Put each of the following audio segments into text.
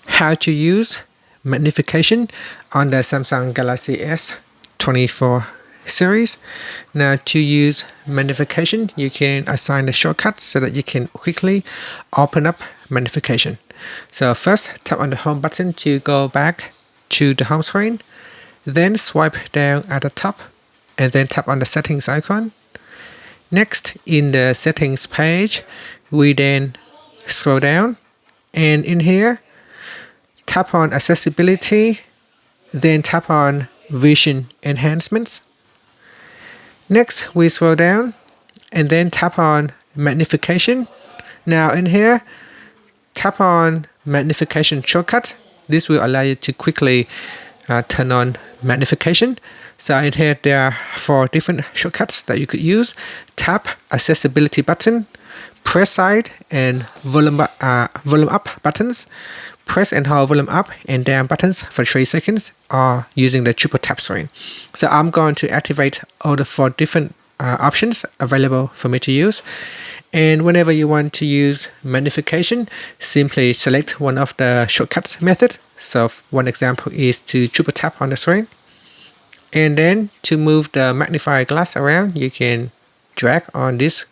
how to use magnification on the Samsung Galaxy S24 series. Now, to use magnification, you can assign a shortcut so that you can quickly open up magnification. So first, tap on the home button to go back to the home screen. Then swipe down at the top and then tap on the settings icon. Next, in the settings page, we then scroll down, and in here, tap on accessibility, then tap on vision enhancements. Next, we scroll down and then tap on magnification. Now in here, tap on magnification shortcut. This will allow you to quickly turn on magnification. So in here, there are 4 different shortcuts that you could use. Tap accessibility button, press side and volume up buttons. Press and hold volume up and down buttons for 3 seconds or using the triple tap screen. So I'm going to activate all the 4 different options available for me to use. And whenever you want to use magnification, simply select one of the shortcuts method. So one example is to triple tap on the screen. And then to move the magnifier glass around, you can drag on this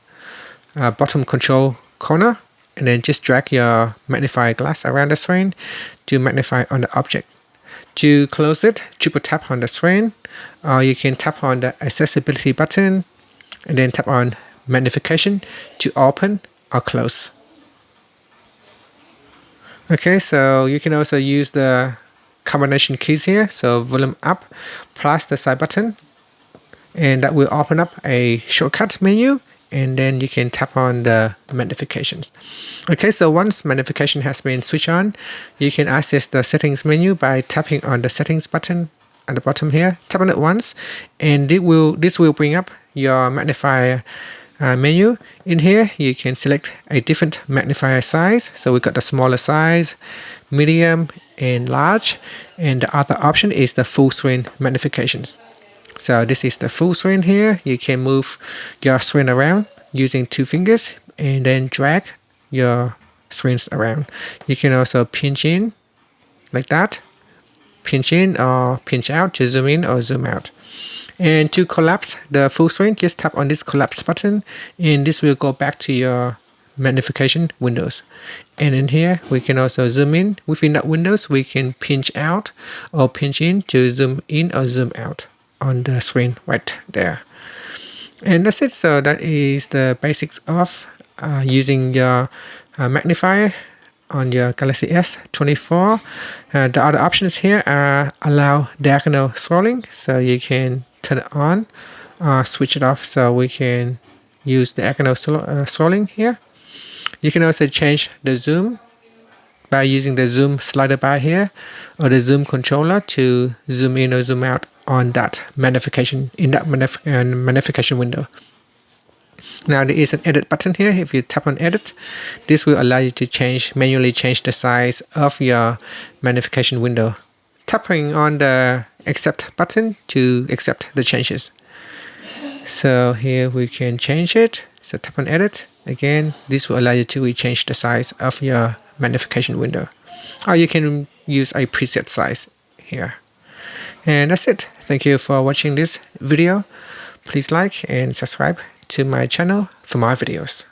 bottom control corner and then just drag your magnifier glass around the screen to magnify on the object. To close it, triple tap on the screen, or you can tap on the accessibility button and then tap on magnification to open or close. Okay, so you can also use the combination keys here, so volume up plus the side button, and that will open up a shortcut menu, and then you can tap on the magnifications. Okay, so once magnification has been switched on, you can access the settings menu by tapping on the settings button at the bottom here. Tap on it once, and this will bring up your magnifier menu. In here, you can select a different magnifier size. So we got the smaller size, medium, and large. And the other option is the full screen magnifications. So this is the full screen here. You can move your screen around using 2 fingers and then drag your screens around. You can also pinch in like that, pinch in or pinch out to zoom in or zoom out. And to collapse the full screen, just tap on this collapse button and this will go back to your magnification windows. And in here, we can also zoom in. Within that windows, we can pinch out or pinch in to zoom in or zoom out on the screen right there. And that's it. So that is the basics of using your magnifier on your Galaxy S24. The other options here are allow diagonal scrolling, so you can turn it on, switch it off, so we can use diagonal scrolling here. You can also change the zoom by using the zoom slider bar here or the zoom controller to zoom in or zoom out on that magnification in that magnification window. Now there is an edit button here. If you tap on edit, this will allow you to manually change the size of your magnification window. Tapping on the accept button to accept the changes. So here we can change it. So tap on edit. Again, this will allow you to change the size of your magnification window. Or you can use a preset size here. And that's it. Thank you for watching this video. Please like and subscribe to my channel for more videos.